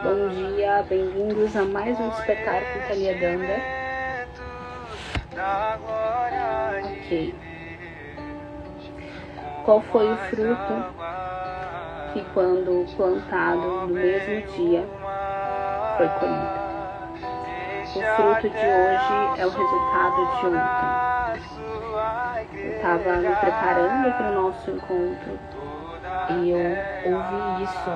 Bom dia, bem-vindos a mais um Despertar com Thalia Danda. Ok. Qual foi o fruto que, quando plantado no mesmo dia, foi colhido? O fruto de hoje é o resultado de ontem. Eu estava me preparando para o nosso encontro e eu ouvi isso.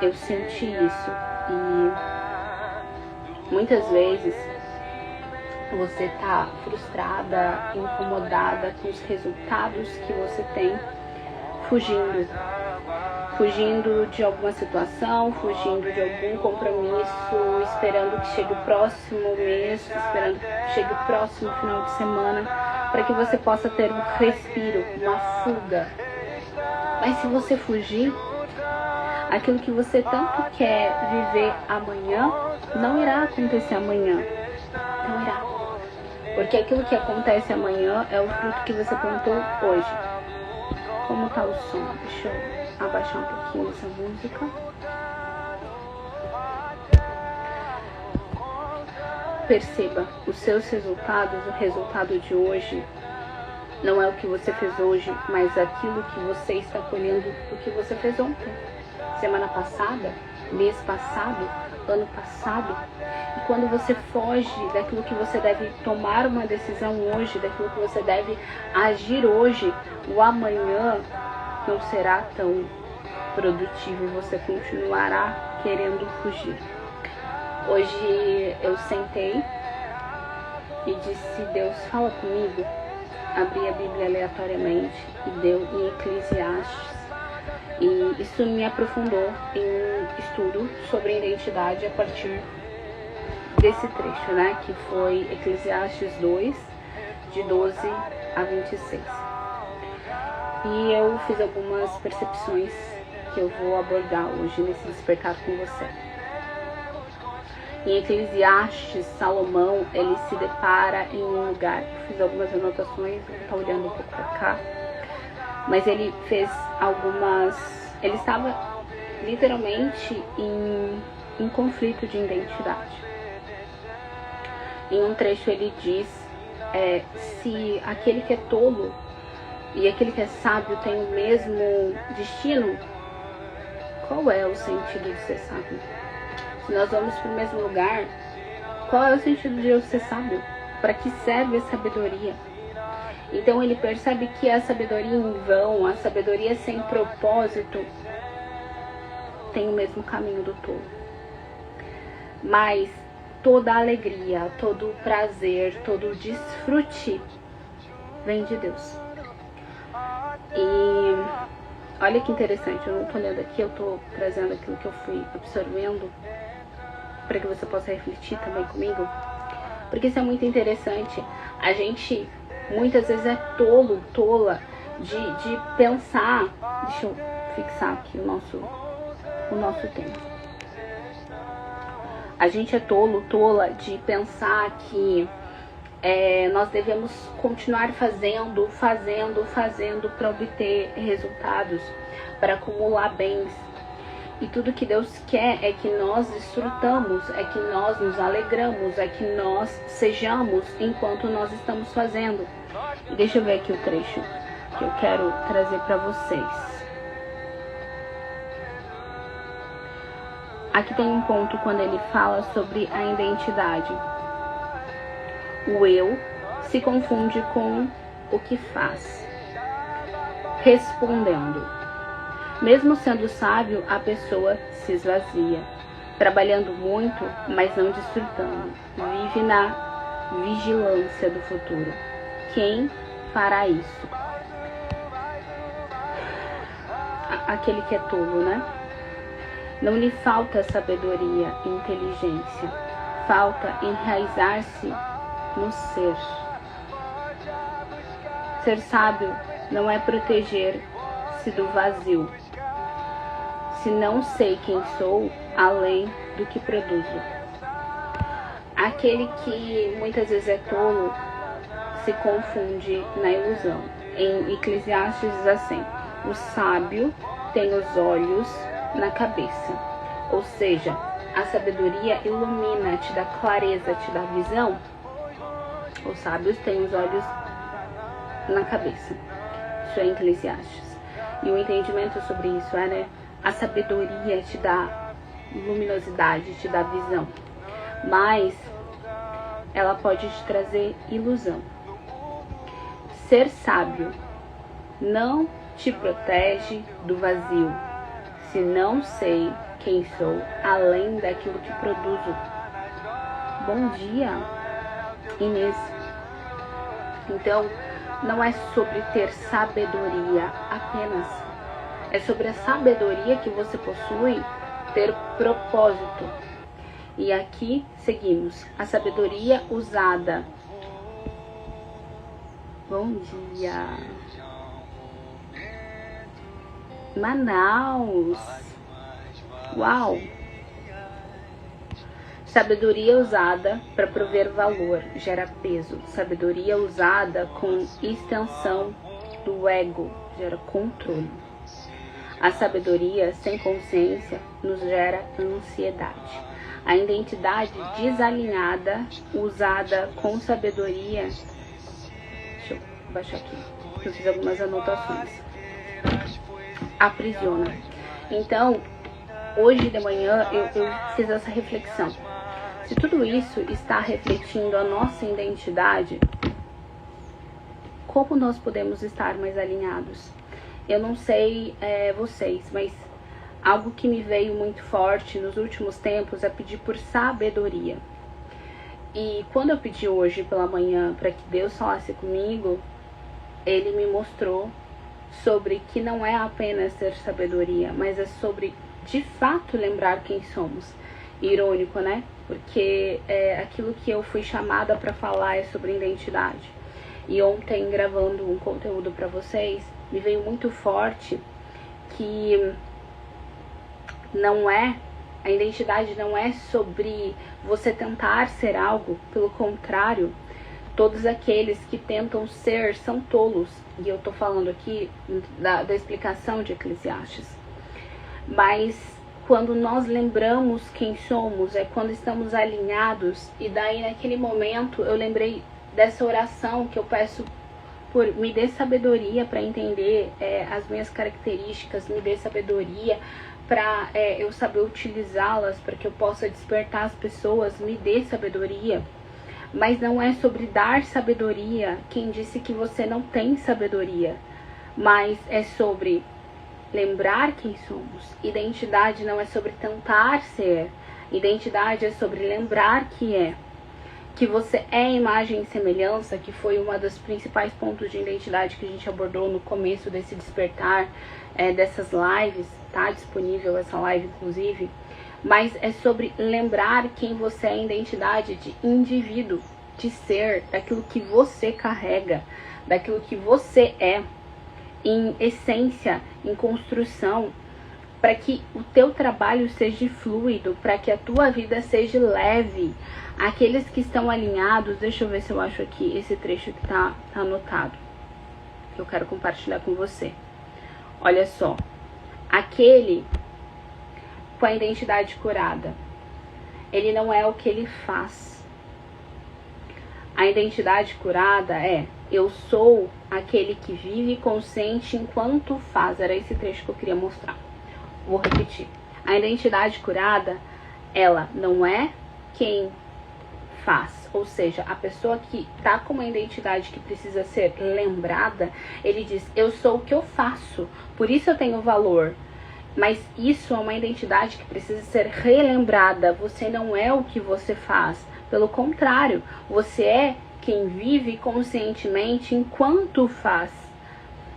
Eu senti isso e muitas vezes você está frustrada, incomodada com os resultados que você tem, fugindo de alguma situação, fugindo de algum compromisso, esperando que chegue o próximo mês, esperando que chegue o próximo final de semana, para que você possa ter um respiro, uma fuga. Mas se você fugir, aquilo que você tanto quer viver amanhã, não irá acontecer amanhã. Não irá. Porque aquilo que acontece amanhã é o fruto que você plantou hoje. Como tá o som? Deixa eu abaixar um pouquinho essa música. Perceba, os seus resultados, o resultado de hoje, não é o que você fez hoje, mas aquilo que você está colhendo do que você fez ontem. Semana passada, mês passado, ano passado. E quando você foge daquilo que você deve tomar uma decisão hoje, daquilo que você deve agir hoje, o amanhã não será tão produtivo e você continuará querendo fugir. Hoje eu sentei e disse: Deus, fala comigo. Abri a Bíblia aleatoriamente e deu em Eclesiastes. E isso me aprofundou em estudo sobre identidade a partir desse trecho, né? Que foi Eclesiastes 2, de 12 a 26. E eu fiz algumas percepções que eu vou abordar hoje nesse despertar com você. Em Eclesiastes, Salomão, ele se depara em um lugar. Eu fiz algumas anotações, vou estar olhando um pouco para cá. Mas ele fez ele estava literalmente em conflito de identidade. Em um trecho ele diz, se aquele que é tolo e aquele que é sábio tem o mesmo destino, qual é o sentido de ser sábio? Se nós vamos para o mesmo lugar, qual é o sentido de eu ser sábio? Para que serve a sabedoria? Então ele percebe que a sabedoria em vão, a sabedoria sem propósito, tem o mesmo caminho do tolo. Mas toda a alegria, todo o prazer, todo o desfrute vem de Deus. E olha que interessante, eu não estou lendo aqui, eu estou trazendo aquilo que eu fui absorvendo para que você possa refletir também comigo. Porque isso é muito interessante. A gente muitas vezes é tola de pensar. Deixa eu fixar aqui o nosso tempo. A gente é tola de pensar que nós devemos continuar fazendo para obter resultados, para acumular bens. E tudo que Deus quer é que nós desfrutamos, é que nós nos alegramos, é que nós sejamos enquanto nós estamos fazendo. E deixa eu ver aqui o trecho que eu quero trazer para vocês. Aqui tem um ponto quando ele fala sobre a identidade. O eu se confunde com o que faz. Respondendo. Mesmo sendo sábio, a pessoa se esvazia, trabalhando muito, mas não desfrutando. Vive na vigilância do futuro. Quem fará isso? Aquele que é tolo, né? Não lhe falta sabedoria e inteligência. Falta enraizar-se no ser. Ser sábio não é proteger-se do vazio. Se não sei quem sou, além do que produzo. Aquele que muitas vezes é tolo se confunde na ilusão. Em Eclesiastes diz assim: o sábio tem os olhos na cabeça. Ou seja, a sabedoria ilumina, te dá clareza, te dá visão. Os sábios têm os olhos na cabeça. Isso é em Eclesiastes. E o entendimento sobre isso é, né? A sabedoria te dá luminosidade, te dá visão. Mas ela pode te trazer ilusão. Ser sábio não te protege do vazio, se não sei quem sou, além daquilo que produzo. Bom dia, Inês. Então, não é sobre ter sabedoria apenas. É sobre a sabedoria que você possui ter propósito. E aqui seguimos. A sabedoria usada. Bom dia. Manaus. Uau. Sabedoria usada para prover valor gera peso. Sabedoria usada com extensão do ego gera controle. A sabedoria sem consciência nos gera ansiedade. A identidade desalinhada usada com sabedoria. Deixa eu baixar aqui. Eu fiz algumas anotações. Aprisiona. Então, hoje de manhã eu fiz essa reflexão. Se tudo isso está refletindo a nossa identidade, como nós podemos estar mais alinhados? Eu não sei vocês, mas algo que me veio muito forte nos últimos tempos é pedir por sabedoria. E quando eu pedi hoje pela manhã para que Deus falasse comigo, Ele me mostrou sobre que não é apenas ter sabedoria, mas é sobre de fato lembrar quem somos. Irônico, né? Porque aquilo que eu fui chamada para falar é sobre identidade. E ontem, gravando um conteúdo para vocês, me veio muito forte que a identidade não é sobre você tentar ser algo, pelo contrário, todos aqueles que tentam ser são tolos. E eu tô falando aqui da explicação de Eclesiastes. Mas quando nós lembramos quem somos, é quando estamos alinhados. E daí naquele momento eu lembrei dessa oração que eu peço por me dê sabedoria para entender as minhas características, me dê sabedoria para eu saber utilizá-las, para que eu possa despertar as pessoas, me dê sabedoria. Mas não é sobre dar sabedoria quem disse que você não tem sabedoria, mas é sobre lembrar quem somos. Identidade não é sobre tentar ser, identidade é sobre lembrar que você é imagem e semelhança, que foi uma dos principais pontos de identidade que a gente abordou no começo desse despertar, dessas lives, tá disponível essa live inclusive, mas é sobre lembrar quem você é, identidade de indivíduo, de ser, daquilo que você carrega, daquilo que você é, em essência, em construção, para que o teu trabalho seja fluido, para que a tua vida seja leve. Aqueles que estão alinhados, deixa eu ver se eu acho aqui esse trecho que tá anotado, que eu quero compartilhar com você. Olha só, aquele com a identidade curada, ele não é o que ele faz. A identidade curada é: eu sou aquele que vive consciente enquanto faz. Era esse trecho que eu queria mostrar. Vou repetir. A identidade curada, ela não é quem faz. Ou seja, a pessoa que tá com uma identidade que precisa ser lembrada, ele diz: eu sou o que eu faço, por isso eu tenho valor. Mas isso é uma identidade que precisa ser relembrada. Você não é o que você faz. Pelo contrário, você é quem vive conscientemente enquanto faz.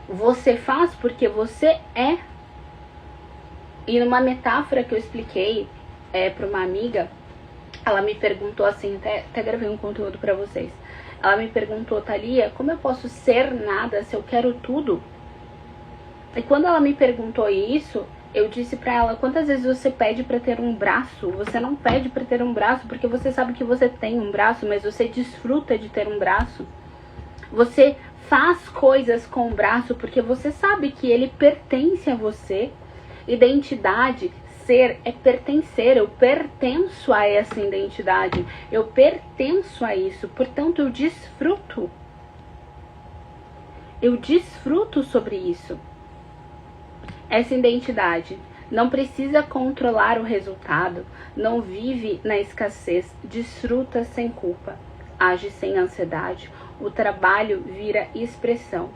Você faz porque você é. E numa metáfora que eu expliquei para uma amiga, ela me perguntou assim, até gravei um conteúdo para vocês. Ela me perguntou: Thalia, como eu posso ser nada se eu quero tudo? E quando ela me perguntou isso, eu disse pra ela: quantas vezes você pede pra ter um braço? Você não pede pra ter um braço porque você sabe que você tem um braço, mas você desfruta de ter um braço. Você faz coisas com o braço porque você sabe que ele pertence a você. Identidade, ser, é pertencer. Eu pertenço a essa identidade. Eu pertenço a isso. Portanto, eu desfruto. Eu desfruto sobre isso. Essa identidade não precisa controlar o resultado, não vive na escassez, desfruta sem culpa, age sem ansiedade. O trabalho vira expressão,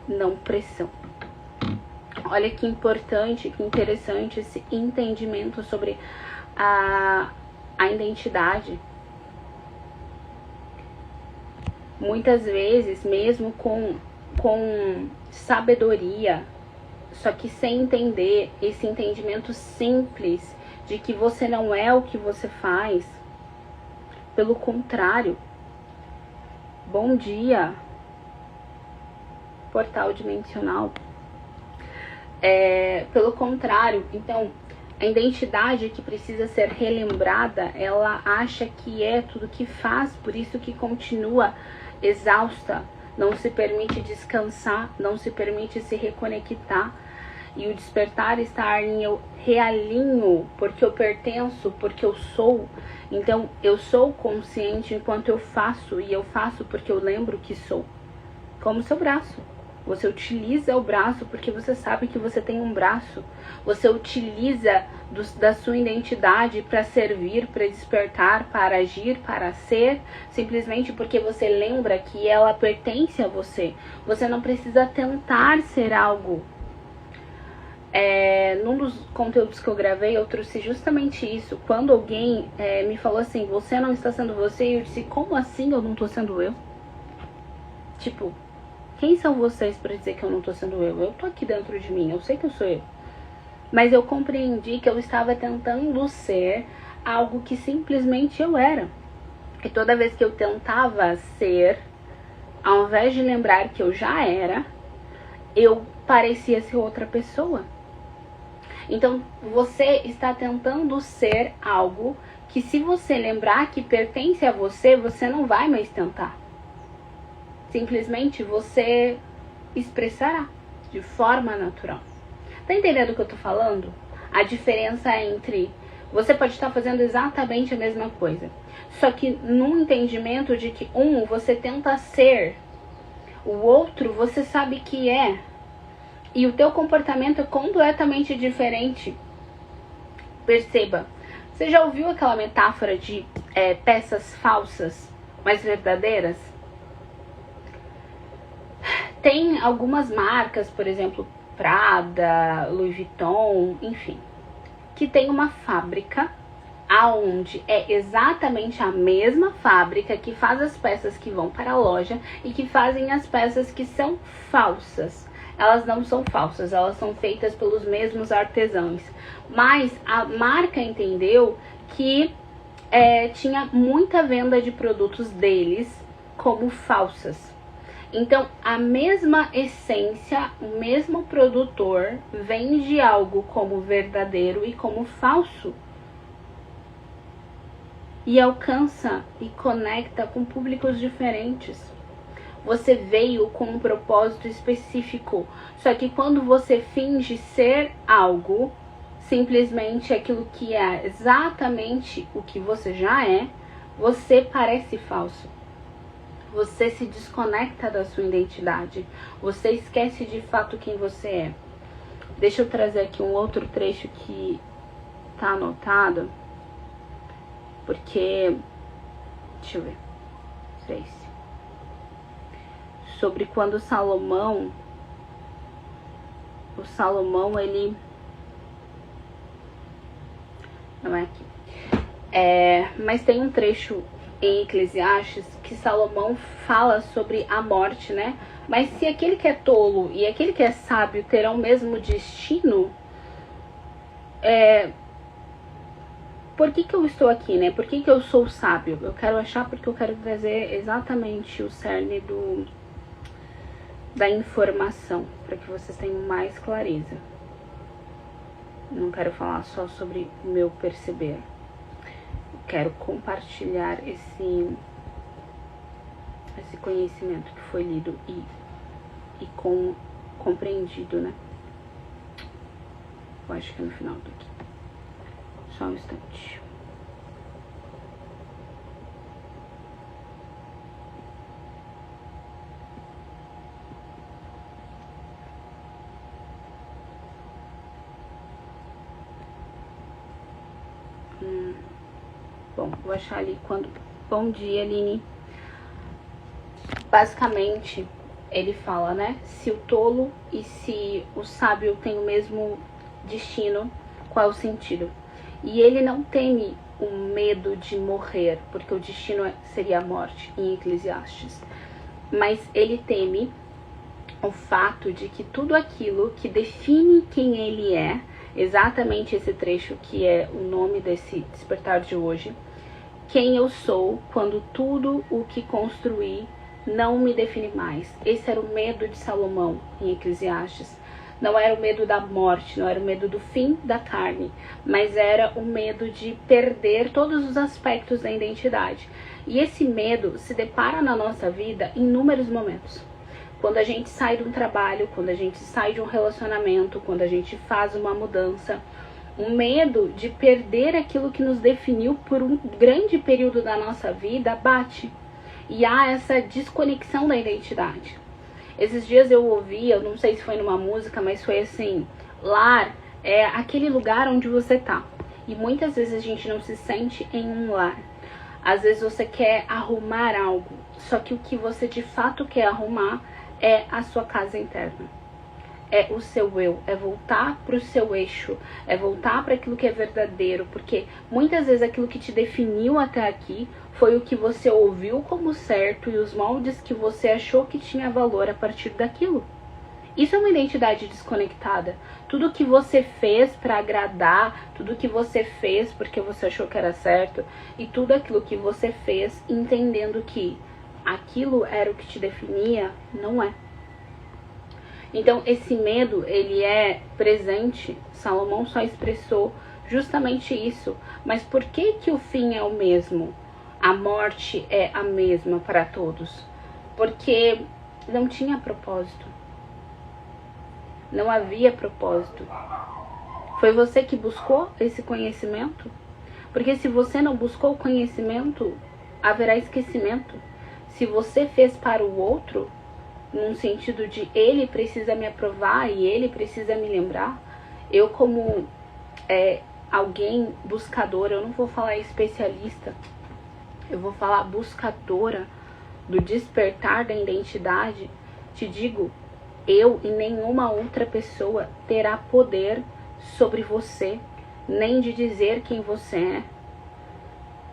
não pressão. Olha que importante, que interessante esse entendimento sobre a identidade. Muitas vezes, mesmo com sabedoria, só que sem entender esse entendimento simples de que você não é o que você faz. Pelo contrário. Bom dia, portal dimensional. Pelo contrário, então, a identidade que precisa ser relembrada, ela acha que é tudo que faz, por isso que continua exausta, não se permite descansar, não se permite se reconectar. E o despertar está em eu realinho, porque eu pertenço, porque eu sou. Então, eu sou consciente enquanto eu faço, e eu faço porque eu lembro que sou. Como o seu braço. Você utiliza o braço porque você sabe que você tem um braço. Você utiliza da sua identidade para servir, para despertar, para agir, para ser, simplesmente porque você lembra que ela pertence a você. Você não precisa tentar ser algo. Num dos conteúdos que eu gravei, eu trouxe justamente isso. Quando alguém me falou assim, você não está sendo você, eu disse, como assim eu não estou sendo eu? Tipo, quem são vocês para dizer que eu não estou sendo eu? Eu tô aqui dentro de mim, eu sei que eu sou eu. Mas eu compreendi que eu estava tentando ser algo que simplesmente eu era. E toda vez que eu tentava ser, ao invés de lembrar que eu já era, eu parecia ser outra pessoa. Então, você está tentando ser algo que, se você lembrar que pertence a você, você não vai mais tentar. Simplesmente você expressará de forma natural. Tá entendendo o que eu tô falando? A diferença entre você pode estar fazendo exatamente a mesma coisa, só que num entendimento de que você tenta ser, o outro você sabe que é, e o teu comportamento é completamente diferente. Perceba, você já ouviu aquela metáfora de peças falsas, mas verdadeiras? Tem algumas marcas, por exemplo, Prada, Louis Vuitton, enfim, que tem uma fábrica aonde é exatamente a mesma fábrica que faz as peças que vão para a loja e que fazem as peças que são falsas. Elas não são falsas, elas são feitas pelos mesmos artesãos. Mas a marca entendeu que tinha muita venda de produtos deles como falsas. Então, a mesma essência, o mesmo produtor vende algo como verdadeiro e como falso. E alcança e conecta com públicos diferentes. Você veio com um propósito específico. Só que quando você finge ser algo, simplesmente aquilo que é exatamente o que você já é, você parece falso. Você se desconecta da sua identidade. Você esquece de fato quem você é. Deixa eu trazer aqui um outro trecho que tá anotado. Porque... deixa eu ver. 3. Sobre quando o Salomão, ele... não é aqui. Mas tem um trecho em Eclesiastes que Salomão fala sobre a morte, né? Mas se aquele que é tolo e aquele que é sábio terão o mesmo destino, por que eu estou aqui, né? Por que eu sou sábio? Eu quero achar porque eu quero trazer exatamente o cerne da informação, para que vocês tenham mais clareza. Não quero falar só sobre o meu perceber. Quero compartilhar esse conhecimento que foi lido e compreendido, né? Eu acho que é no final daqui. Só um instante. Bom, vou achar ali quando... Bom dia, Aline. Basicamente, ele fala, né? Se o tolo e se o sábio têm o mesmo destino, qual é o sentido? E ele não teme o medo de morrer, porque o destino seria a morte, em Eclesiastes. Mas ele teme o fato de que tudo aquilo que define quem ele é, exatamente esse trecho que é o nome desse despertar de hoje, quem eu sou quando tudo o que construí não me define mais. Esse era o medo de Salomão em Eclesiastes. Não era o medo da morte, não era o medo do fim da carne, mas era o medo de perder todos os aspectos da identidade. E esse medo se depara na nossa vida em inúmeros momentos. Quando a gente sai de um trabalho, quando a gente sai de um relacionamento, quando a gente faz uma mudança, o medo de perder aquilo que nos definiu por um grande período da nossa vida bate. E há essa desconexão da identidade. Esses dias eu ouvi, eu não sei se foi numa música, mas foi assim: lar é aquele lugar onde você tá. E muitas vezes a gente não se sente em um lar. Às vezes você quer arrumar algo, só que o que você de fato quer arrumar é a sua casa interna. É o seu eu, é voltar para o seu eixo, é voltar para aquilo que é verdadeiro, porque muitas vezes aquilo que te definiu até aqui foi o que você ouviu como certo e os moldes que você achou que tinha valor a partir daquilo. Isso é uma identidade desconectada. Tudo que você fez para agradar, tudo que você fez porque você achou que era certo, e tudo aquilo que você fez entendendo que aquilo era o que te definia, não é. Então esse medo, ele é presente. Salomão só expressou justamente isso. Mas por que que o fim é o mesmo? A morte é a mesma para todos? Porque não tinha propósito. Não havia propósito. Foi você que buscou esse conhecimento? Porque se você não buscou o conhecimento, haverá esquecimento. Se você fez para o outro, num sentido de ele precisa me aprovar e ele precisa me lembrar, eu como alguém buscadora, eu não vou falar especialista, eu vou falar buscadora do despertar da identidade, te digo, eu e nenhuma outra pessoa terá poder sobre você, nem de dizer quem você é,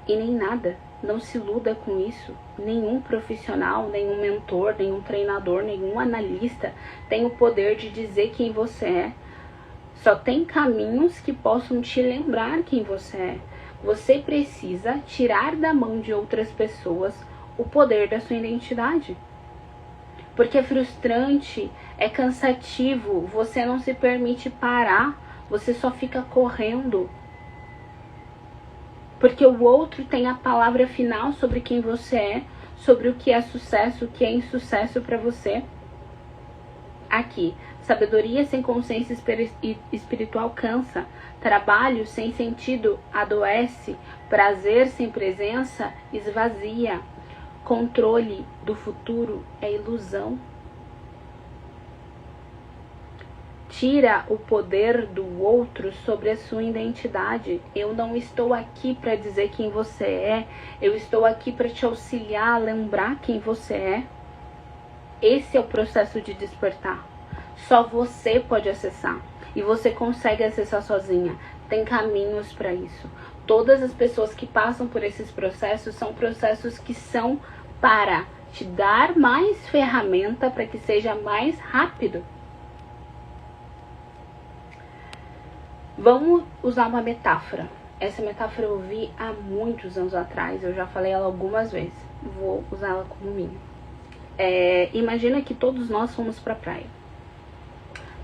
e nem nada. Não se iluda com isso. Nenhum profissional, nenhum mentor, nenhum treinador, nenhum analista tem o poder de dizer quem você é. Só tem caminhos que possam te lembrar quem você é. Você precisa tirar da mão de outras pessoas o poder da sua identidade. Porque é frustrante, é cansativo, você não se permite parar, você só fica correndo. Porque o outro tem a palavra final sobre quem você é, sobre o que é sucesso, o que é insucesso para você. Aqui, sabedoria sem consciência espiritual cansa, trabalho sem sentido adoece, prazer sem presença esvazia, controle do futuro é ilusão. Tira o poder do outro sobre a sua identidade. Eu não estou aqui para dizer quem você é. Eu estou aqui para te auxiliar a lembrar quem você é. Esse é o processo de despertar. Só você pode acessar. E você consegue acessar sozinha. Tem caminhos para isso. Todas as pessoas que passam por esses processos são processos que são para te dar mais ferramenta para que seja mais rápido. Vamos usar uma metáfora. Essa metáfora eu vi há muitos anos atrás. Eu já falei ela algumas vezes. Vou usar ela como minha. Imagina que todos nós fomos pra praia.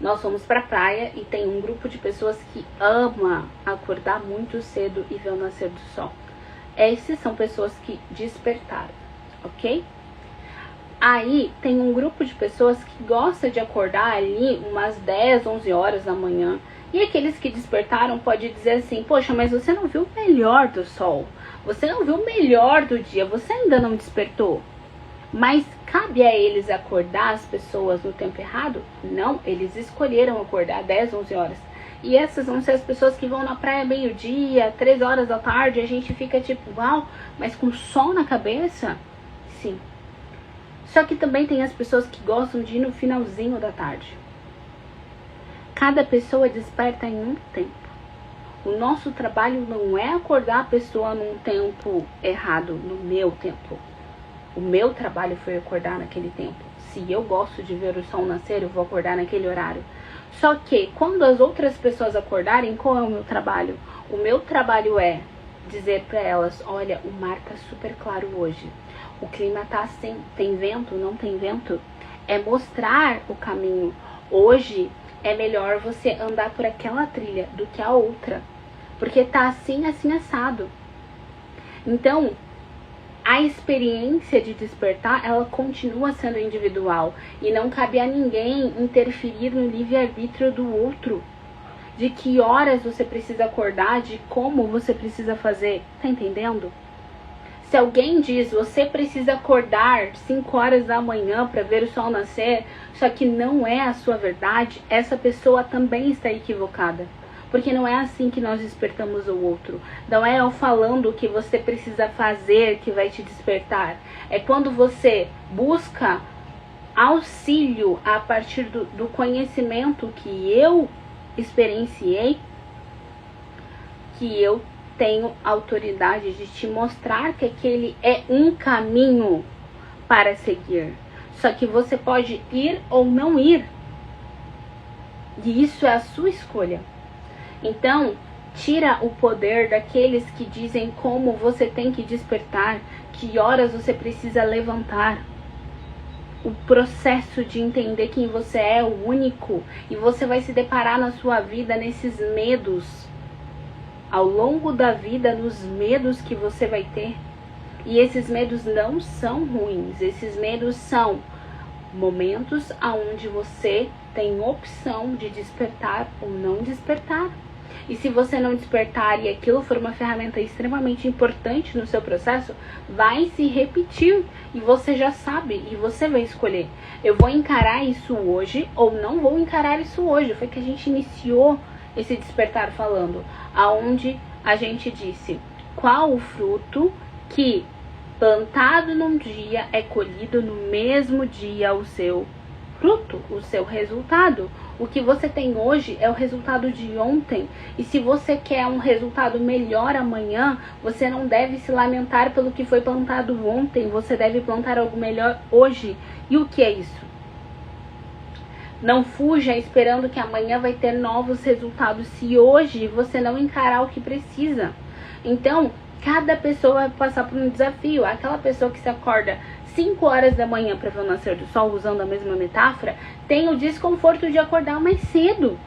Nós fomos pra praia e tem um grupo de pessoas que ama acordar muito cedo e ver o nascer do sol. Essas são pessoas que despertaram, ok? Aí tem um grupo de pessoas que gosta de acordar ali umas 10, 11 horas da manhã E aqueles que despertaram podem dizer assim, poxa, mas você não viu o melhor do sol, você não viu o melhor do dia, você ainda não despertou. Mas cabe a eles acordar as pessoas no tempo errado? Não, eles escolheram acordar 10, 11 horas. E essas vão ser as pessoas que vão na praia meio-dia, 3 horas da tarde, e a gente fica tipo, uau, mas com sol na cabeça? Sim. Só que também tem as pessoas que gostam de ir no finalzinho da tarde. Cada pessoa desperta em um tempo. O nosso trabalho não é acordar a pessoa num tempo errado, no meu tempo. O meu trabalho foi acordar naquele tempo. Se eu gosto de ver o sol nascer, eu vou acordar naquele horário. Só que, quando as outras pessoas acordarem, qual é o meu trabalho? O meu trabalho é dizer para elas, olha, o mar tá super claro hoje. O clima tá assim, tem vento, não tem vento? É mostrar o caminho. Hoje é melhor você andar por aquela trilha do que a outra. Porque tá assim, assim, assado. Então, a experiência de despertar, ela continua sendo individual. E não cabe a ninguém interferir no livre-arbítrio do outro. De que horas você precisa acordar, de como você precisa fazer. Tá entendendo? Se alguém diz, você precisa acordar 5 horas da manhã para ver o sol nascer, só que não é a sua verdade, essa pessoa também está equivocada. Porque não é assim que nós despertamos o outro. Não é eu falando o que você precisa fazer que vai te despertar. É quando você busca auxílio a partir do conhecimento que eu experienciei, que eu tenho autoridade de te mostrar que aquele é um caminho para seguir. Só que você pode ir ou não ir. E isso é a sua escolha. Então, tira o poder daqueles que dizem como você tem que despertar, que horas você precisa levantar. O processo de entender quem você é, o único, e você vai se deparar na sua vida nesses medos. Ao longo da vida, nos medos que você vai ter. E esses medos não são ruins. Esses medos são momentos onde você tem opção de despertar ou não despertar. E se você não despertar e aquilo for uma ferramenta extremamente importante no seu processo, vai se repetir. E você já sabe, e você vai escolher. Eu vou encarar isso hoje ou não vou encarar isso hoje. Foi que a gente iniciou esse despertar falando, aonde a gente disse qual o fruto que plantado num dia é colhido no mesmo dia o seu fruto, o seu resultado. O que você tem hoje é o resultado de ontem. E se você quer um resultado melhor amanhã, você não deve se lamentar pelo que foi plantado ontem. Você deve plantar algo melhor hoje. E o que é isso? Não fuja esperando que amanhã vai ter novos resultados se hoje você não encarar o que precisa. Então, cada pessoa vai passar por um desafio. Aquela pessoa que se acorda 5 horas da manhã para ver o nascer do sol, usando a mesma metáfora, tem o desconforto de acordar mais cedo.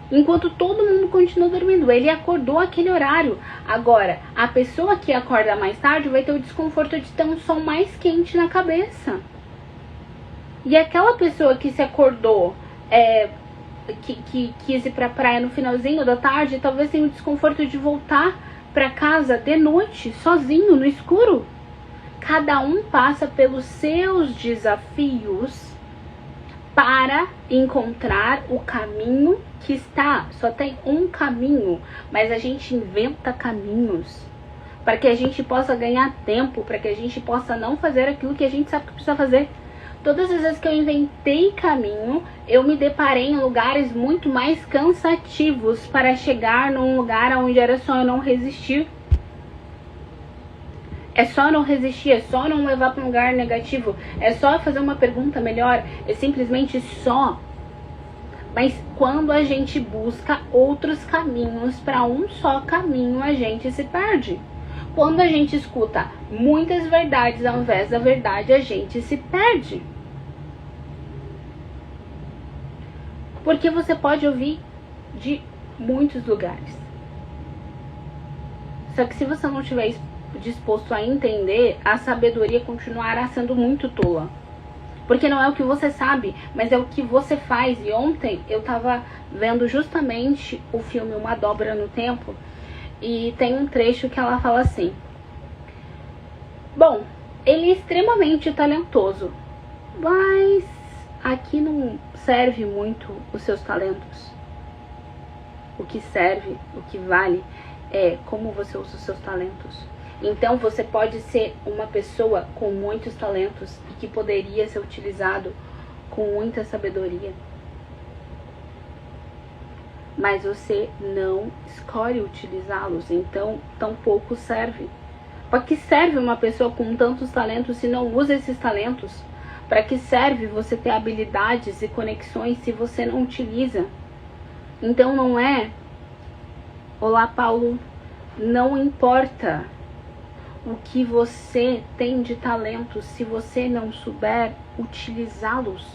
Enquanto todo mundo continua dormindo, ele acordou aquele horário. Agora, a pessoa que acorda mais tarde vai ter o desconforto de ter um sol mais quente na cabeça. E aquela pessoa que se acordou, que quis ir pra praia no finalzinho da tarde, talvez tenha o desconforto de voltar pra casa de noite, sozinho, no escuro. Cada um passa pelos seus desafios para encontrar o caminho que está. Só tem um caminho, mas a gente inventa caminhos para que a gente possa ganhar tempo, para que a gente possa não fazer aquilo que a gente sabe que precisa fazer. Todas as vezes que eu inventei caminho, eu me deparei em lugares muito mais cansativos para chegar num lugar onde era só eu não resistir. É só não resistir, é só não levar para um lugar negativo, é só fazer uma pergunta melhor, é simplesmente só. Mas quando a gente busca outros caminhos para um só caminho, a gente se perde. Quando a gente escuta muitas verdades ao invés da verdade, a gente se perde. Porque você pode ouvir de muitos lugares. Só que se você não estiver disposto a entender, a sabedoria continuará sendo muito tola. Porque não é o que você sabe, mas é o que você faz. E ontem eu tava vendo justamente o filme Uma Dobra no Tempo, e tem um trecho que ela fala assim: bom, ele é extremamente talentoso, mas aqui não serve muito os seus talentos. O que serve, o que vale é como você usa os seus talentos. Então você pode ser uma pessoa com muitos talentos e que poderia ser utilizado com muita sabedoria, mas você não escolhe utilizá-los, então tampouco serve. Para que serve uma pessoa com tantos talentos se não usa esses talentos? Para que serve você ter habilidades e conexões se você não utiliza? Então não é... Olá, Paulo. Não importa o que você tem de talentos se você não souber utilizá-los.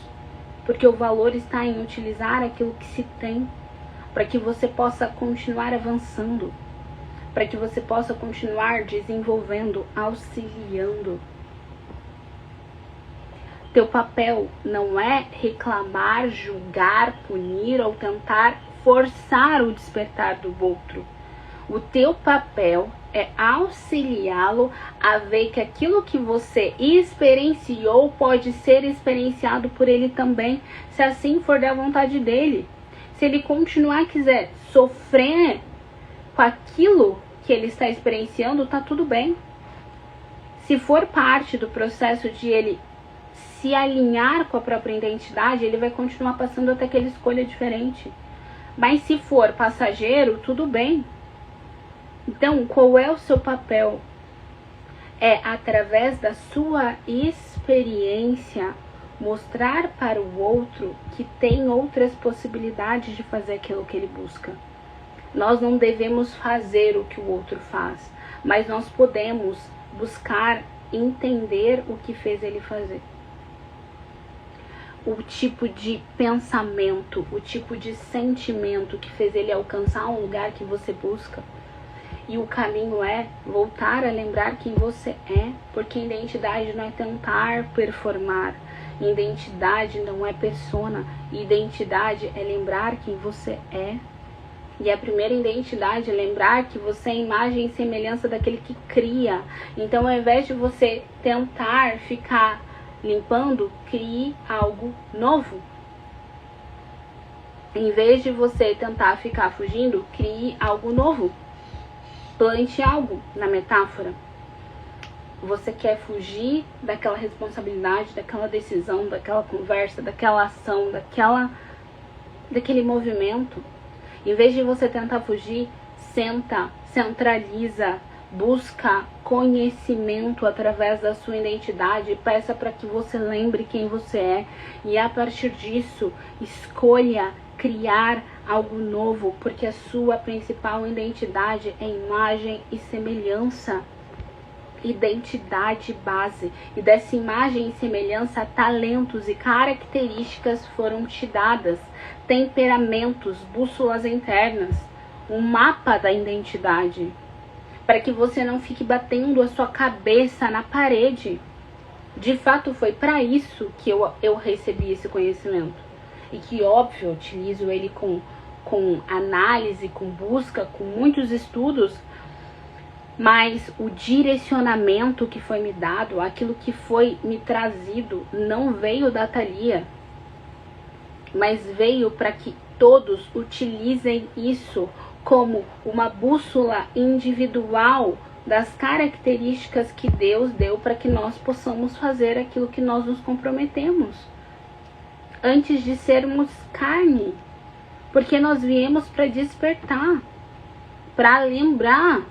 Porque o valor está em utilizar aquilo que se tem, para que você possa continuar avançando, para que você possa continuar desenvolvendo, auxiliando. Teu papel não é reclamar, julgar, punir ou tentar forçar o despertar do outro. O teu papel é auxiliá-lo a ver que aquilo que você experienciou pode ser experienciado por ele também, se assim for da vontade dele. Se ele continuar quiser sofrer com aquilo que ele está experienciando, tá tudo bem. Se for parte do processo de ele se alinhar com a própria identidade, ele vai continuar passando até que ele escolha diferente. Mas se for passageiro, tudo bem. Então, qual é o seu papel? É, através da sua experiência, mostrar para o outro que tem outras possibilidades de fazer aquilo que ele busca. Nós não devemos fazer o que o outro faz, mas nós podemos buscar entender o que fez ele fazer. O tipo de pensamento, o tipo de sentimento que fez ele alcançar um lugar que você busca. E o caminho é voltar a lembrar quem você é, porque identidade não é tentar performar, identidade não é persona, identidade é lembrar quem você é. E a primeira identidade é lembrar que você é imagem e semelhança daquele que cria. Então, ao invés de você tentar ficar limpando, crie algo novo. Em vez de você tentar ficar fugindo, crie algo novo. Plante algo na metáfora. Você quer fugir daquela responsabilidade, daquela decisão, daquela conversa, daquela ação, daquele movimento. Em vez de você tentar fugir, senta, centraliza, busca conhecimento através da sua identidade, peça para que você lembre quem você é e a partir disso escolha criar algo novo, porque a sua principal identidade é imagem e semelhança, identidade base, e dessa imagem e semelhança talentos e características foram te dadas, temperamentos, bússolas internas, um mapa da identidade, para que você não fique batendo a sua cabeça na parede. De fato foi para isso que eu recebi esse conhecimento, e que óbvio eu utilizo ele com análise, com busca, com muitos estudos, mas o direcionamento que foi me dado, aquilo que foi me trazido, não veio da Thalia, mas veio para que todos utilizem isso como uma bússola individual das características que Deus deu para que nós possamos fazer aquilo que nós nos comprometemos antes de sermos carne, porque nós viemos para despertar, para lembrar.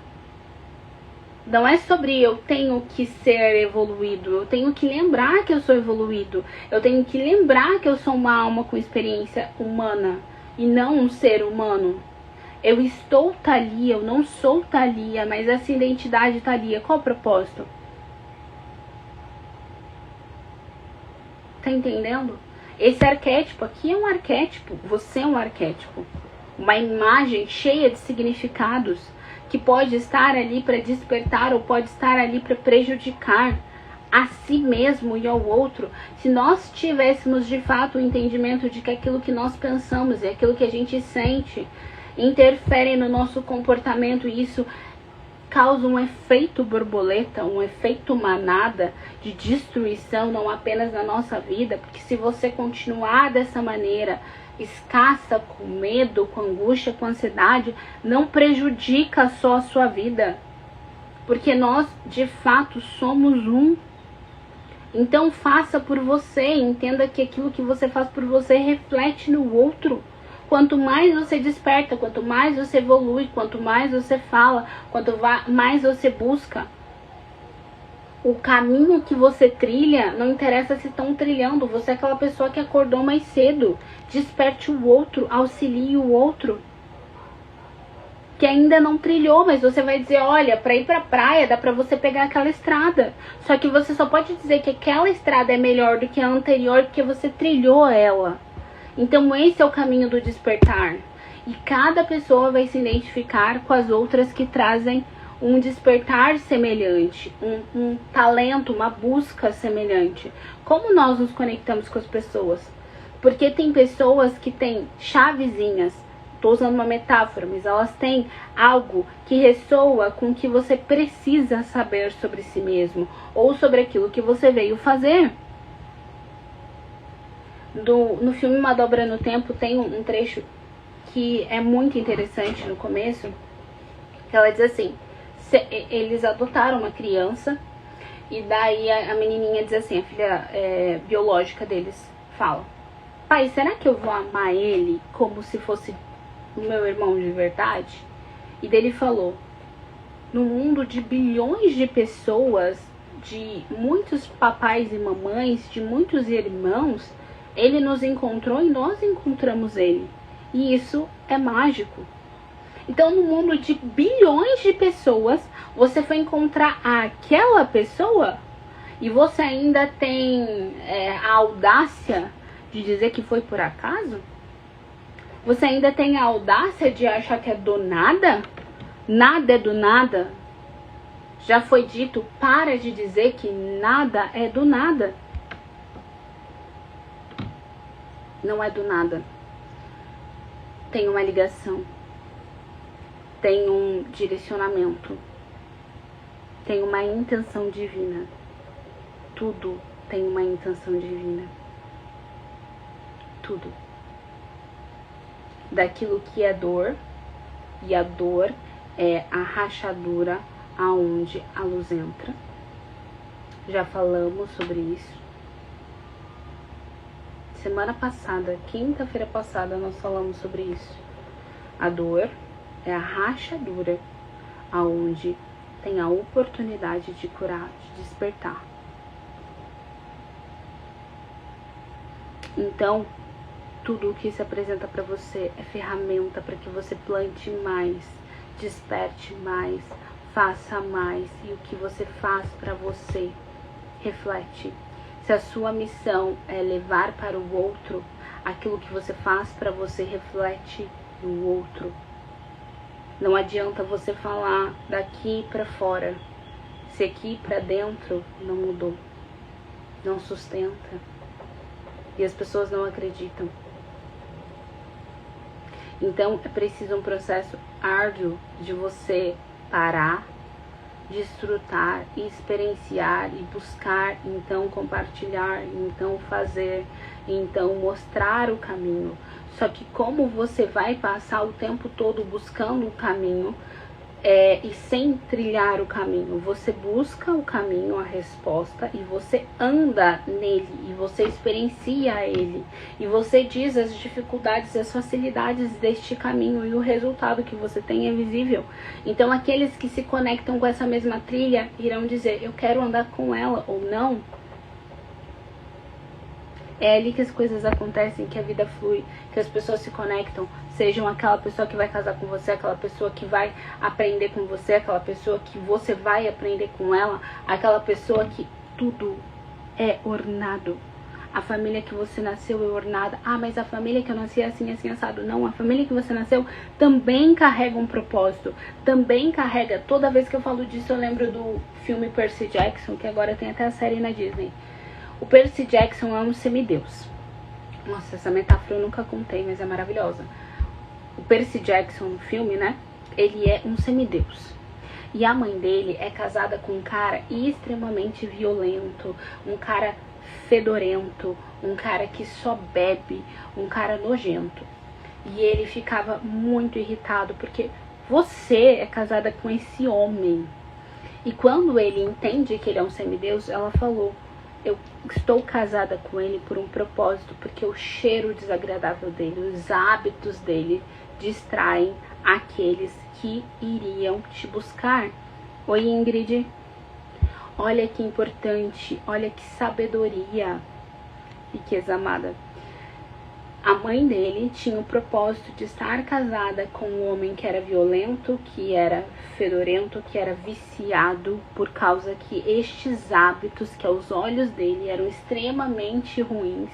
Não é sobre eu tenho que ser evoluído, eu tenho que lembrar que eu sou evoluído, eu tenho que lembrar que eu sou uma alma com experiência humana e não um ser humano. Eu estou Thalia, eu não sou Thalia, mas essa identidade Thalia, qual o propósito? Tá entendendo? Esse arquétipo aqui é um arquétipo, você é um arquétipo, uma imagem cheia de significados, que pode estar ali para despertar ou pode estar ali para prejudicar. a si mesmo e ao outro, se nós tivéssemos de fato o entendimento de que aquilo que nós pensamos e aquilo que a gente sente interfere no nosso comportamento, e isso causa um efeito borboleta, um efeito manada de destruição, não apenas na nossa vida, porque se você continuar dessa maneira, escassa, com medo, com angústia, com ansiedade, não prejudica só a sua vida, porque nós de fato somos um. Então faça por você, entenda que aquilo que você faz por você reflete no outro. Quanto mais você desperta, quanto mais você evolui, quanto mais você fala, quanto mais você busca, o caminho que você trilha, não interessa se estão trilhando, você é aquela pessoa que acordou mais cedo, desperte o outro, auxilie o outro que ainda não trilhou, mas você vai dizer, olha, para ir pra praia dá pra você pegar aquela estrada. Só que você só pode dizer que aquela estrada é melhor do que a anterior porque você trilhou ela. Então esse é o caminho do despertar. E cada pessoa vai se identificar com as outras que trazem um despertar semelhante, um talento, uma busca semelhante. Como nós nos conectamos com as pessoas? Porque tem pessoas que têm chavezinhas. Estou usando uma metáfora, mas elas têm algo que ressoa com o que você precisa saber sobre si mesmo ou sobre aquilo que você veio fazer. No filme Uma Dobra no Tempo tem um trecho que é muito interessante no começo, que ela diz assim, eles adotaram uma criança e daí a menininha diz assim, a filha biológica deles fala, pai, será que eu vou amar ele como se fosse o meu irmão de verdade? E dele falou, no mundo de bilhões de pessoas, de muitos papais e mamães, de muitos irmãos, ele nos encontrou e nós encontramos ele. E isso é mágico. Então, no mundo de bilhões de pessoas, você foi encontrar aquela pessoa e você ainda tem a audácia de dizer que foi por acaso? Você ainda tem a audácia de achar que é do nada? Nada é do nada. Já foi dito, para de dizer que nada é do nada. Não é do nada. Tem uma ligação. Tem um direcionamento. Tem uma intenção divina. Tudo tem uma intenção divina. Tudo. Daquilo que é dor, e a dor é a rachadura aonde a luz entra. Já falamos sobre isso. Semana passada, quinta-feira passada, nós falamos sobre isso. A dor é a rachadura aonde tem a oportunidade de curar, de despertar. Então, tudo o que se apresenta para você é ferramenta para que você plante mais, desperte mais, faça mais. E o que você faz para você reflete. Se a sua missão é levar para o outro, aquilo que você faz para você reflete no outro. Não adianta você falar daqui para fora, se aqui para dentro não mudou, não sustenta. E as pessoas não acreditam. Então é preciso um processo árduo de você parar, desfrutar, experienciar e buscar, então compartilhar, então fazer, então mostrar o caminho. Só que como você vai passar o tempo todo buscando o caminho e sem trilhar o caminho? Você busca o caminho, a resposta, e você anda nele, e você experiencia ele, e você diz as dificuldades e as facilidades deste caminho, e o resultado que você tem é visível. Então aqueles que se conectam com essa mesma trilha irão dizer, eu quero andar com ela ou não. É ali que as coisas acontecem, que a vida flui, que as pessoas se conectam, sejam aquela pessoa que vai casar com você, aquela pessoa que vai aprender com você, aquela pessoa que você vai aprender com ela, aquela pessoa que tudo é ornado. A família que você nasceu é ornada. Ah, mas a família que eu nasci é assim, assim, assado. Não, a família que você nasceu também carrega um propósito. Também carrega. Toda vez que eu falo disso, eu lembro do filme Percy Jackson, que agora tem até a série na Disney. O Percy Jackson é um semideus. Nossa, essa metáfora eu nunca contei, mas é maravilhosa. O Percy Jackson no filme, né? Ele é um semideus. E a mãe dele é casada com um cara extremamente violento, um cara fedorento, um cara que só bebe, um cara nojento. E ele ficava muito irritado porque você é casada com esse homem. E quando ele entende que ele é um semideus, ela falou: eu estou casada com ele por um propósito, porque o cheiro desagradável dele, os hábitos dele distraem aqueles que iriam te buscar. Oi, Ingrid. Olha que importante, olha que sabedoria, riqueza amada. A mãe dele tinha o propósito de estar casada com um homem que era violento, que era fedorento, que era viciado, por causa que estes hábitos, que aos olhos dele eram extremamente ruins,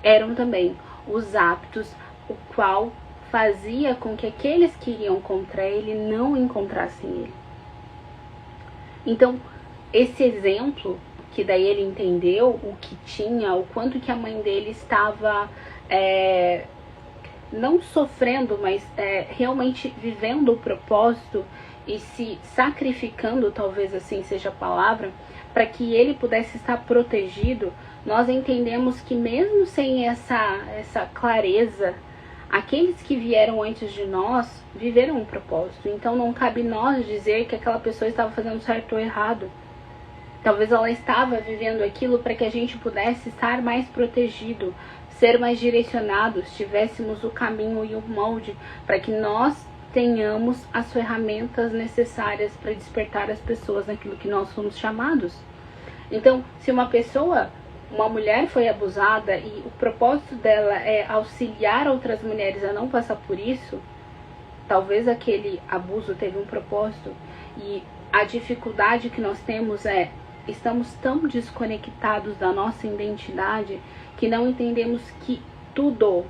eram também os hábitos o qual fazia com que aqueles que iriam contra ele não encontrassem ele. Então, esse exemplo, que daí ele entendeu o que tinha, o quanto que a mãe dele estava não sofrendo, mas realmente vivendo o propósito e se sacrificando, talvez assim seja a palavra, para que ele pudesse estar protegido. Nós entendemos que mesmo sem essa clareza, aqueles que vieram antes de nós viveram um propósito. Então não cabe nós dizer que aquela pessoa estava fazendo certo ou errado. Talvez ela estava vivendo aquilo para que a gente pudesse estar mais protegido, ser mais direcionados, tivéssemos o caminho e o molde, para que nós tenhamos as ferramentas necessárias para despertar as pessoas naquilo que nós somos chamados. Então, se uma mulher foi abusada e o propósito dela é auxiliar outras mulheres a não passar por isso, talvez aquele abuso teve um propósito. E a dificuldade que nós temos estamos tão desconectados da nossa identidade que não entendemos que tudo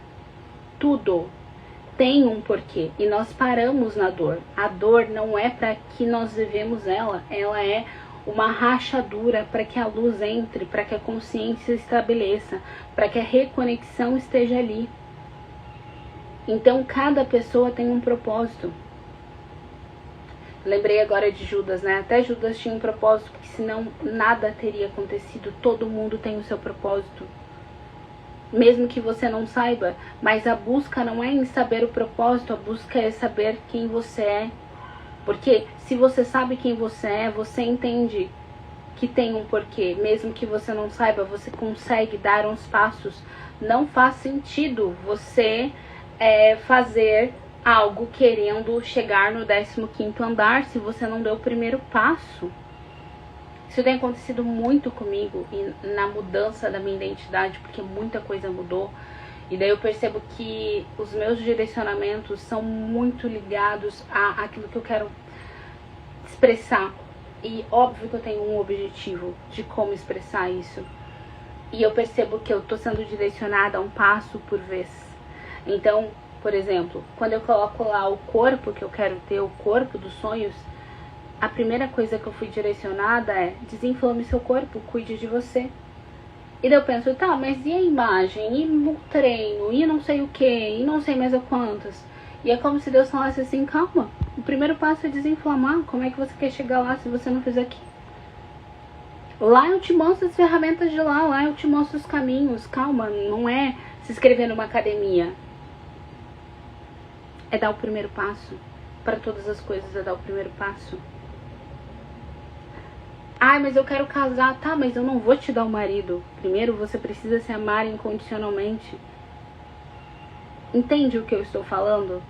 tem um porquê. E nós paramos na dor. A dor não é para que nós vivemos ela é uma rachadura para que a luz entre, para que a consciência estabeleça, para que a reconexão esteja ali. Então cada pessoa tem um propósito. Lembrei agora de Judas, né? Até Judas tinha um propósito, porque senão nada teria acontecido. Todo mundo tem o seu propósito. Mesmo que você não saiba, mas a busca não é em saber o propósito, a busca é saber quem você é. Porque se você sabe quem você é, você entende que tem um porquê. Mesmo que você não saiba, você consegue dar uns passos. Não faz sentido você fazer algo querendo chegar no 15º andar se você não deu o primeiro passo. Isso tem acontecido muito comigo e na mudança da minha identidade, porque muita coisa mudou. E daí eu percebo que os meus direcionamentos são muito ligados àquilo que eu quero expressar. E óbvio que eu tenho um objetivo de como expressar isso. E eu percebo que eu tô sendo direcionada a um passo por vez. Então, por exemplo, quando eu coloco lá o corpo que eu quero ter, o corpo dos sonhos, a primeira coisa que eu fui direcionada é: desinflame seu corpo, cuide de você. E daí eu penso, tá, mas e a imagem? E o treino? E não sei o que? E não sei mais a quantas? E é como se Deus falasse assim: calma, o primeiro passo é desinflamar. Como é que você quer chegar lá se você não fizer aqui? Lá eu te mostro as ferramentas de lá eu te mostro os caminhos. Calma, não é se inscrever numa academia. É dar o primeiro passo. Para todas as coisas é dar o primeiro passo. Ai, mas eu quero casar. Tá, mas eu não vou te dar o marido. Primeiro você precisa se amar incondicionalmente. Entende o que eu estou falando?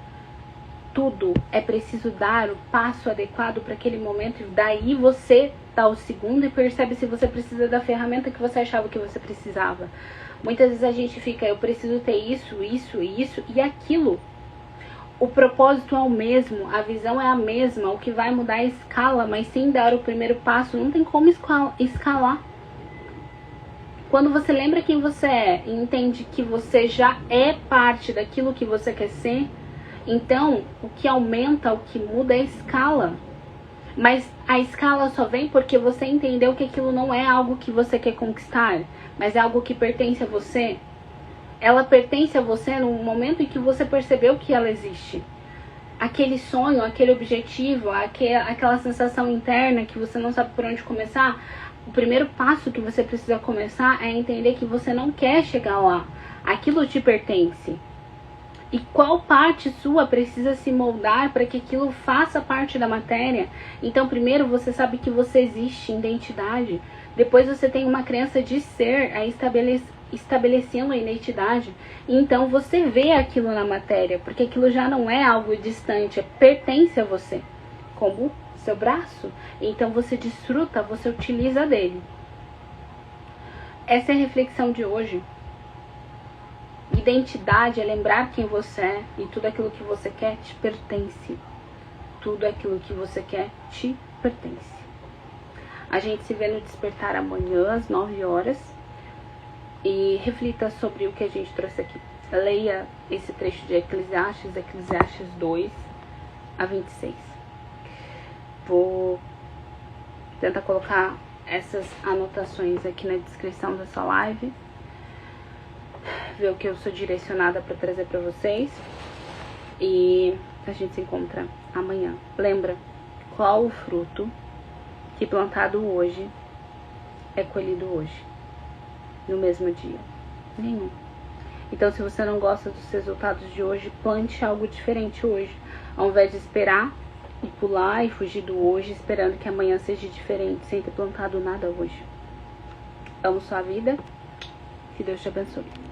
Tudo é preciso dar o passo adequado para aquele momento. E daí você dá o segundo e percebe se você precisa da ferramenta que você achava que você precisava. Muitas vezes a gente fica: eu preciso ter isso e aquilo. O propósito é o mesmo, a visão é a mesma, o que vai mudar é a escala, mas sem dar o primeiro passo não tem como escalar. Quando você lembra quem você é e entende que você já é parte daquilo que você quer ser, então o que aumenta, o que muda é a escala. Mas a escala só vem porque você entendeu que aquilo não é algo que você quer conquistar, mas é algo que pertence a você. Ela pertence a você no momento em que você percebeu que ela existe. Aquele sonho, aquele objetivo, aquela sensação interna que você não sabe por onde começar, o primeiro passo que você precisa começar é entender que você não quer chegar lá. Aquilo te pertence. E qual parte sua precisa se moldar para que aquilo faça parte da matéria? Então, primeiro você sabe que você existe, identidade. Depois você tem uma crença de ser, estabelecendo a identidade. E então você vê aquilo na matéria, porque aquilo já não é algo distante, pertence a você. Como seu braço. Então você desfruta, você utiliza dele. Essa é a reflexão de hoje. Identidade é lembrar quem você é e tudo aquilo que você quer te pertence. Tudo aquilo que você quer te pertence. A gente se vê no Despertar amanhã às 9 horas e reflita sobre o que a gente trouxe aqui. Leia esse trecho de Eclesiastes 2 a 26. Vou tentar colocar essas anotações aqui na descrição dessa live. Ver o que eu sou direcionada para trazer para vocês. E a gente se encontra amanhã. Lembra, qual o fruto que plantado hoje é colhido hoje? No mesmo dia? Nenhum. Então, se você não gosta dos resultados de hoje, plante algo diferente hoje. Ao invés de esperar e pular e fugir do hoje, esperando que amanhã seja diferente, sem ter plantado nada hoje. Amo sua vida. Que Deus te abençoe.